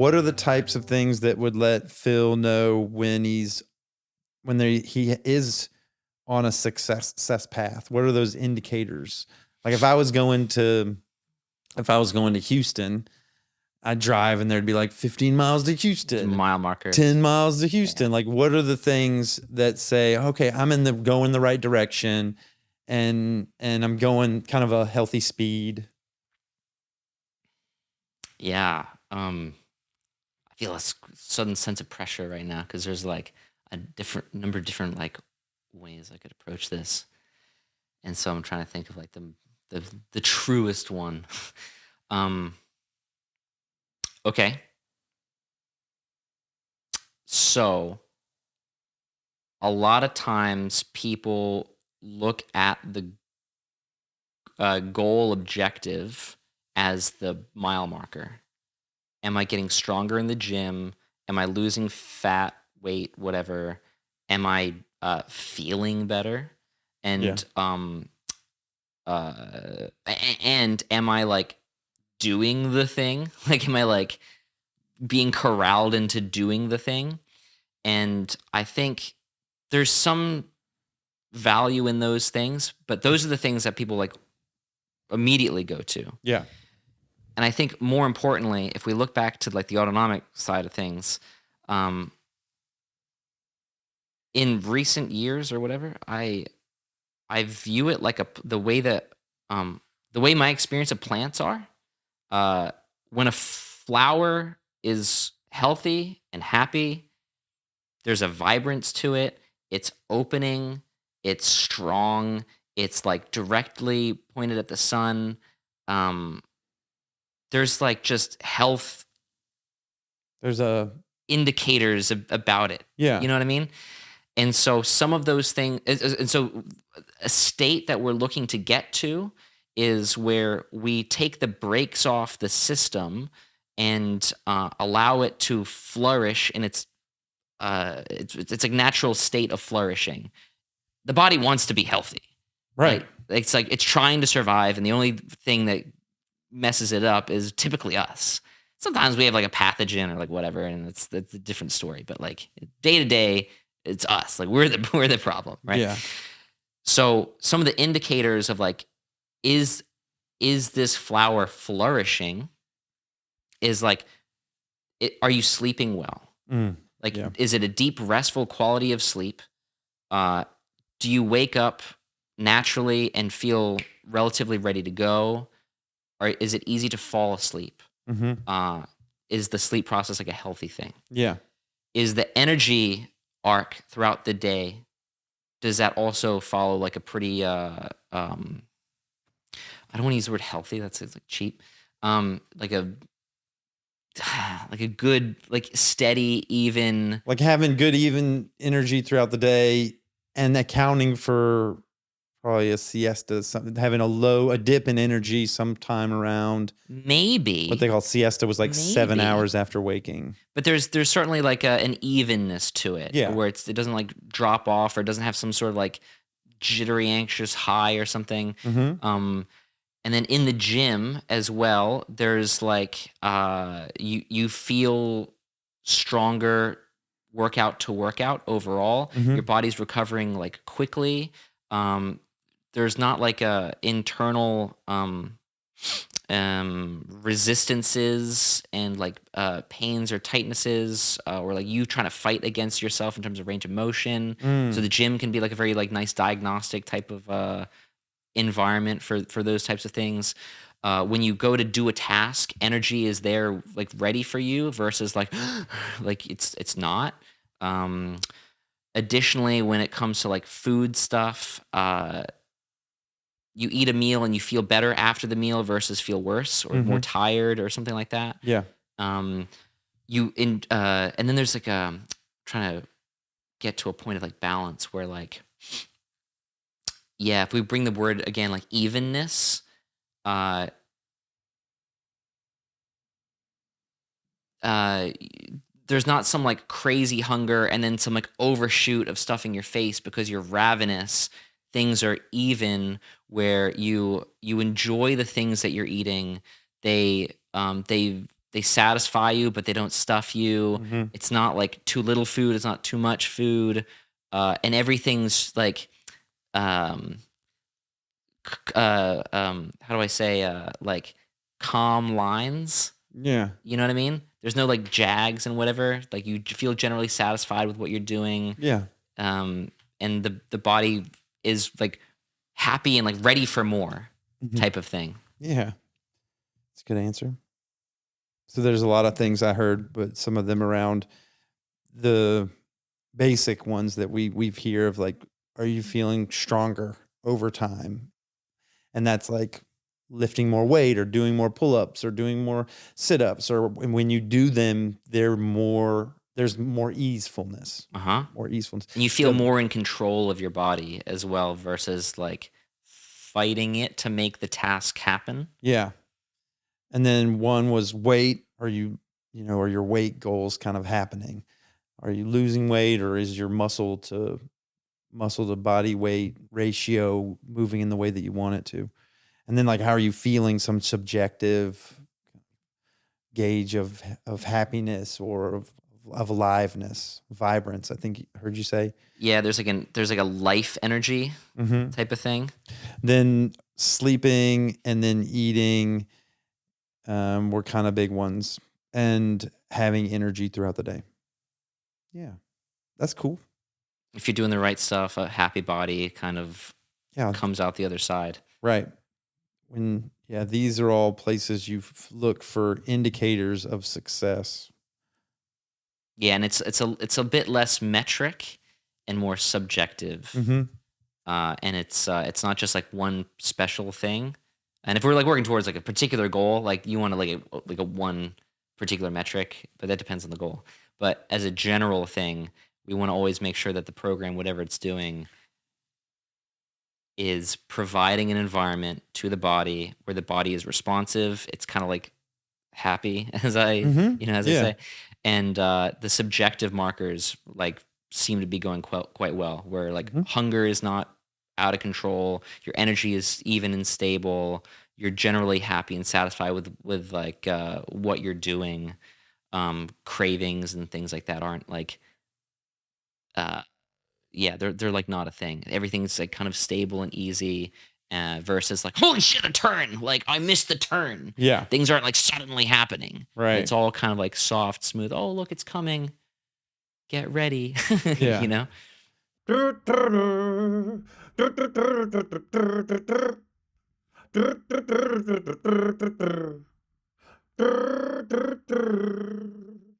what are the types of things that would let Phil know when he is on a success path? What are those indicators? Like if I was going to Houston, I'd drive and there'd be like 15 miles to Houston, mile markers, 10 miles to Houston. Yeah. Like what are the things that say, okay, I'm going the right direction and I'm going kind of a healthy speed? Yeah. I feel a sudden sense of pressure right now because there's like a number of different like ways I could approach this. And so I'm trying to think of like the truest one. Okay. So a lot of times people look at the goal objective as the mile marker. Am I getting stronger in the gym? Am I losing fat, weight, whatever? Am I feeling better? And and am I like doing the thing? Like, am I like being corralled into doing the thing? And I think there's some value in those things, but those are the things that people like immediately go to. Yeah. And I think more importantly, if we look back to like the autonomic side of things, in recent years or whatever, I view it like the way my experience of plants are. When a flower is healthy and happy, there's a vibrance to it. It's opening. It's strong. It's like directly pointed at the sun. There's like just health. There's indicators about it. Yeah. You know what I mean? And so some of those things, and so a state that we're looking to get to is where we take the brakes off the system and allow it to flourish in it's a natural state of flourishing. The body wants to be healthy. Right. It's like it's trying to survive, and the only thing that messes it up is typically us. Sometimes we have like a pathogen or like whatever, and that's a different story. But like day to day, it's us. Like we're the problem, right? Yeah. So some of the indicators of like, is this flower flourishing? Is like, are you sleeping well? Is it a deep, restful quality of sleep? Do you wake up naturally and feel relatively ready to go? Or is it easy to fall asleep? Mm-hmm. Is the sleep process like a healthy thing? Yeah. Is the energy arc throughout the day, does that also follow like a pretty, I don't want to use the word healthy, that's like cheap. Like a good, like steady, even. Like having good, even energy throughout the day and accounting for probably a siesta, something, having a dip in energy sometime around. Maybe. What they call siesta was like 7 hours after waking. But there's certainly like an evenness to it. Yeah. Where it doesn't like drop off or doesn't have some sort of like jittery, anxious high or something. Mm-hmm. And then in the gym as well, there's like you feel stronger workout to workout overall. Mm-hmm. Your body's recovering like quickly. There's not like a internal resistances and like pains or tightnesses or like you trying to fight against yourself in terms of range of motion. So the gym can be like a very like nice diagnostic type of environment for those types of things. When you go to do a task, energy is there like ready for you versus like like it's not. Additionally, when it comes to like food stuff, you eat a meal and you feel better after the meal versus feel worse or more tired or something like that. Yeah. And then there's like trying to get to a point of like balance where like, yeah, if we bring the word again, like evenness, there's not some like crazy hunger and then some like overshoot of stuffing your face because you're ravenous. Things are even where you enjoy the things that you're eating. They they satisfy you, but they don't stuff you. Mhm. It's not like too little food. It's not too much food. And everything's like, um, how do I say, like calm lines. Yeah. You know what I mean? There's no like jags and whatever. Like you feel generally satisfied with what you're doing. Yeah. Um, and the body is like happy and like ready for more Mhm. type of thing. Yeah. That's a good answer. So there's a lot of things I heard, but some of them around the basic ones that we hear of, like, are you feeling stronger over time? And that's like lifting more weight or doing more pull-ups or doing more sit-ups, or when you do them, there's more easefulness, Uh huh. more easefulness. And you feel So more in control of your body as well versus like fighting it to make the task happen. yeah. And then one was weight. Are your weight goals kind of happening? Are you losing weight, or is your muscle to body weight ratio moving in the way that you want it to? And then, like, how are you feeling? Some subjective gauge of happiness or of aliveness, vibrance. I think heard you say. Yeah, there's like a life energy Hmm. type of thing. Then sleeping and then eating were kind of big ones, and having energy throughout the day. Yeah, that's cool. If you're doing the right stuff, a happy body kind of Yeah, comes out the other side. right. These are all places you look for indicators of success. Yeah, and it's a bit less metric and more subjective. Hmm. And it's not just like one special thing. And if we're like working towards like a particular goal, like you want to like a one particular metric, but that depends on the goal. But as a general thing, we want to always make sure that the program, whatever it's doing, is providing an environment to the body where the body is responsive. It's kind of like happy, Hmm. as I Yeah. say, and the subjective markers like seem to be going quite well. Where like Hmm. hunger is not out of control, your energy is even and stable. You're generally happy and satisfied with like what you're doing. Cravings and things like that aren't like uh, yeah, they're like not a thing. Everything's like kind of stable and easy, versus like holy shit, a turn! Like I missed the turn. Yeah. Things aren't like suddenly happening. Right. It's all kind of like soft, smooth. Oh look, it's coming. Get ready. Yeah. you know.